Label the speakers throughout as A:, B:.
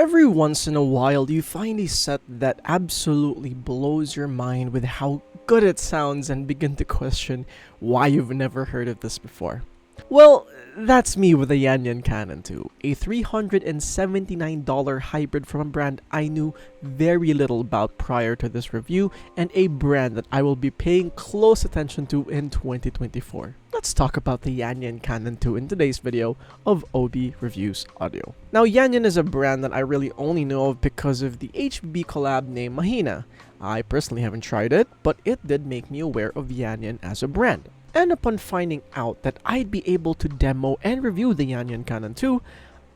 A: Every once in a while, you find a set that absolutely blows your mind with how good it sounds and begin to question why you've never heard of this before. Well, that's me with the Yanyin Canon II, a $379 hybrid from a brand I knew very little about prior to this review, and a brand that I will be paying close attention to in 2024. Let's talk about the Yanyin Canon II in today's video of OB Reviews Audio. Now, Yanyin is a brand that I really only know of because of the HBB collab named Mahina. I personally haven't tried it, but it did make me aware of Yanyin as a brand. And upon finding out that I'd be able to demo and review the Yanyin Canon II,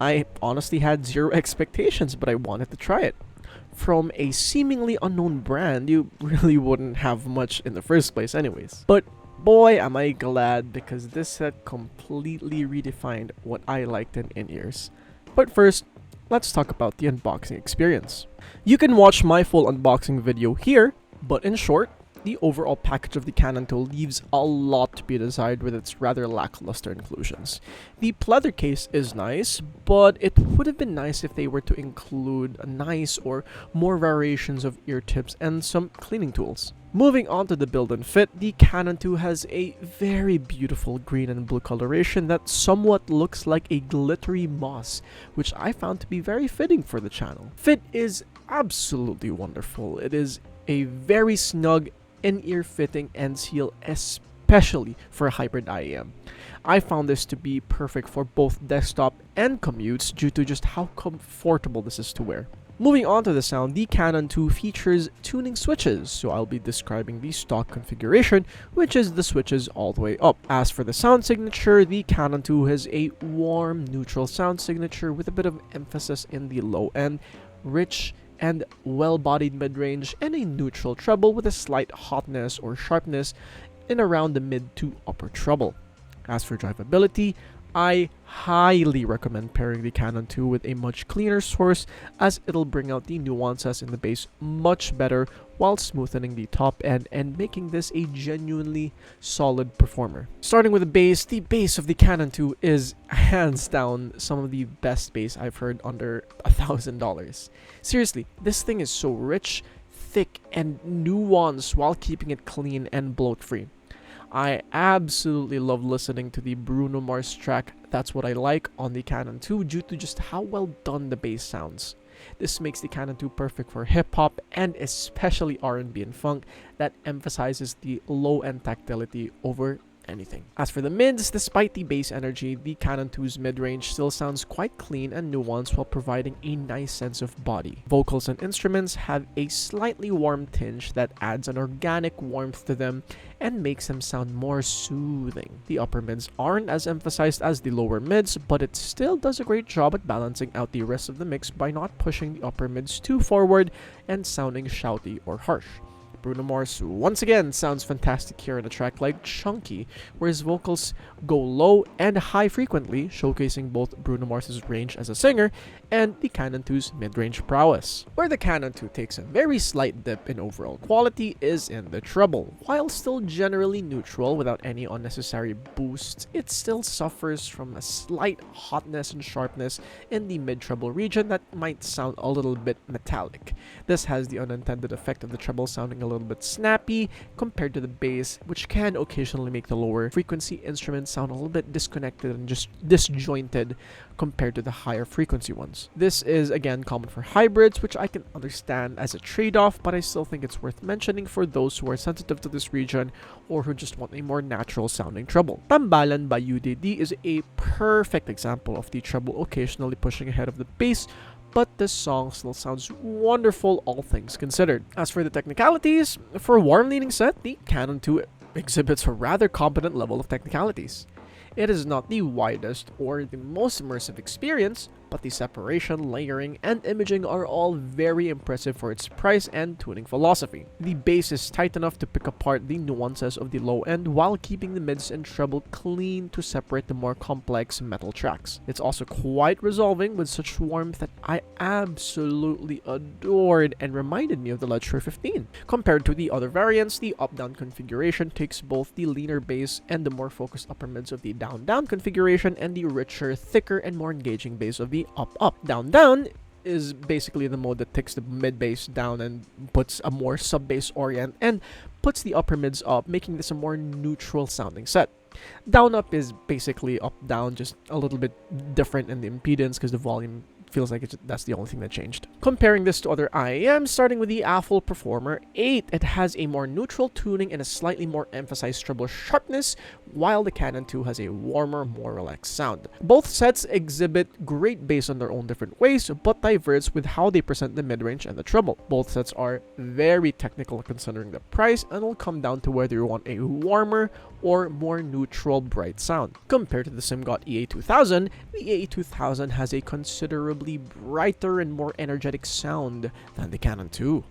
A: I honestly had zero expectations, but I wanted to try it. From a seemingly unknown brand, you really wouldn't have much in the first place anyways. But boy, am I glad, because this set completely redefined what I liked in in-ears. But first, let's talk about the unboxing experience. You can watch my full unboxing video here, but in short, the overall package of the Canon II leaves a lot to be desired with its rather lackluster inclusions. The pleather case is nice, but it would have been nice if they were to include a nice or more variations of ear tips and some cleaning tools. Moving on to the build and fit, the Canon II has a very beautiful green and blue coloration that somewhat looks like a glittery moss, which I found to be very fitting for the channel. Fit is absolutely wonderful. It is a very snug in-ear fitting end seal, especially for a hybrid IEM. I found this to be perfect for both desktop and commutes due to just how comfortable this is to wear. Moving on to the sound, the Canon II features tuning switches, so I'll be describing the stock configuration, which is the switches all the way up. As for the sound signature, the Canon II has a warm, neutral sound signature with a bit of emphasis in the low end, rich and well-bodied mid-range, and a neutral treble with a slight hotness or sharpness in around the mid to upper treble. As for drivability, I highly recommend pairing the Canon II with a much cleaner source, as it'll bring out the nuances in the bass much better while smoothing the top end and making this a genuinely solid performer. Starting with the bass of the Canon II is hands down some of the best bass I've heard under $1,000. Seriously, this thing is so rich, thick, and nuanced while keeping it clean and bloat-free. I absolutely love listening to the Bruno Mars track That's What I Like on the Canon II due to just how well done the bass sounds. This makes the Canon II perfect for hip-hop and especially R&B and funk that emphasizes the low-end tactility over anything. As for the mids, despite the bass energy, the Canon II's mid-range still sounds quite clean and nuanced while providing a nice sense of body. Vocals and instruments have a slightly warm tinge that adds an organic warmth to them and makes them sound more soothing. The upper mids aren't as emphasized as the lower mids, but it still does a great job at balancing out the rest of the mix by not pushing the upper mids too forward and sounding shouty or harsh. Bruno Mars once again sounds fantastic here in a track like Chunky, where his vocals go low and high frequently, showcasing both Bruno Mars's range as a singer and the Canon II's mid-range prowess. Where the Canon II takes a very slight dip in overall quality is in the treble. While still generally neutral without any unnecessary boosts, it still suffers from a slight hotness and sharpness in the mid-treble region that might sound a little bit metallic. This has the unintended effect of the treble sounding a little bit snappy compared to the bass, which can occasionally make the lower frequency instruments sound a little bit disconnected and just disjointed compared to the higher frequency ones. This is again common for hybrids, which I can understand as a trade-off, but I still think it's worth mentioning for those who are sensitive to this region or who just want a more natural sounding treble. Tambalan by UDD is a perfect example of the treble occasionally pushing ahead of the bass, but the song still sounds wonderful, all things considered. As for the technicalities, for a warm-leaning set, the Canon II exhibits a rather competent level of technicalities. It is not the widest or the most immersive experience, but the separation, layering, and imaging are all very impressive for its price and tuning philosophy. The bass is tight enough to pick apart the nuances of the low end while keeping the mids and treble clean to separate the more complex metal tracks. It's also quite resolving with such warmth that I absolutely adored and reminded me of the Ledger 15. Compared to the other variants, the up-down configuration takes both the leaner bass and the more focused upper mids of the down-down configuration and the richer, thicker, and more engaging bass of the up-up. Down-down is basically the mode that takes the mid bass down and puts a more sub bass orient and puts the upper mids up, making this a more neutral sounding set. Down up is basically up down, just a little bit different in the impedance because the volume feels like that's the only thing that changed. Comparing this to other IAMs, starting with the Apple Performer 8, it has a more neutral tuning and a slightly more emphasized treble sharpness, while the Canon II has a warmer, more relaxed sound. Both sets exhibit great bass in their own different ways, but diverge with how they present the mid-range and the treble. Both sets are very technical considering the price, and will come down to whether you want a warmer or more neutral bright sound. Compared to the SimGot EA2000, the EA2000 has a considerably brighter and more energetic sound than the Canon II.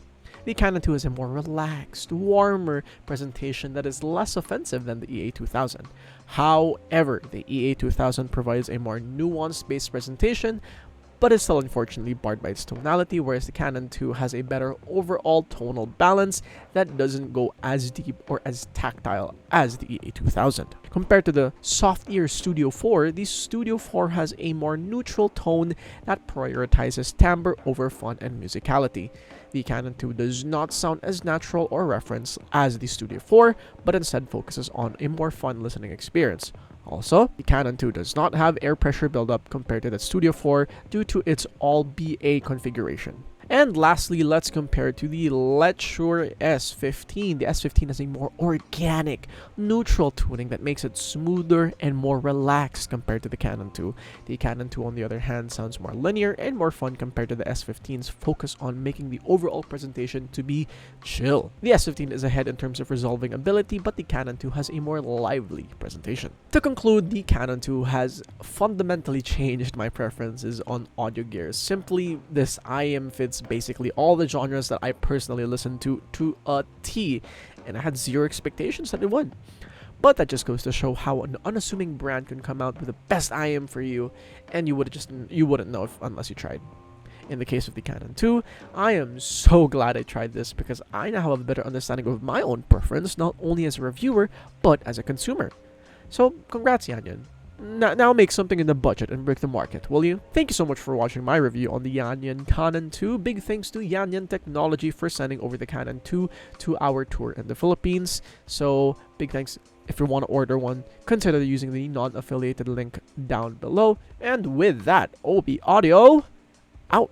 A: The Canon II has a more relaxed, warmer presentation that is less offensive than the EA2000. However, the EA2000 provides a more nuanced bass presentation, but is still unfortunately barred by its tonality, whereas the Canon II has a better overall tonal balance that doesn't go as deep or as tactile as the EA2000. Compared to the soft-ear Studio 4, the Studio 4 has a more neutral tone that prioritizes timbre over fun and musicality. The Canon II does not sound as natural or referenced as the Studio 4, but instead focuses on a more fun listening experience. Also, the Canon II does not have air pressure buildup compared to the Studio 4 due to its all BA configuration. And lastly, let's compare it to the Let's Shure S15. The S15 has a more organic, neutral tuning that makes it smoother and more relaxed compared to the Canon II. The Canon II, on the other hand, sounds more linear and more fun compared to the S15's focus on making the overall presentation to be chill. The S15 is ahead in terms of resolving ability, but the Canon II has a more lively presentation. To conclude, the Canon II has fundamentally changed my preferences on audio gears. Simply, this IM fits basically all the genres that I personally listen to a T, and I had zero expectations that it would. But that just goes to show how an unassuming brand can come out with the best IM for you, and you wouldn't know unless you tried. In the case of the Canon II, I am so glad I tried this because I now have a better understanding of my own preference, not only as a reviewer, but as a consumer. So, congrats, Yanyin. Now make something in the budget and break the market, will you? Thank you so much for watching my review on the Yanyin Canon II. Big thanks to Yanyin Technology for sending over the Canon II to our tour in the Philippines. So, big thanks. If you want to order one, consider using the non-affiliated link down below. And with that, obodio out.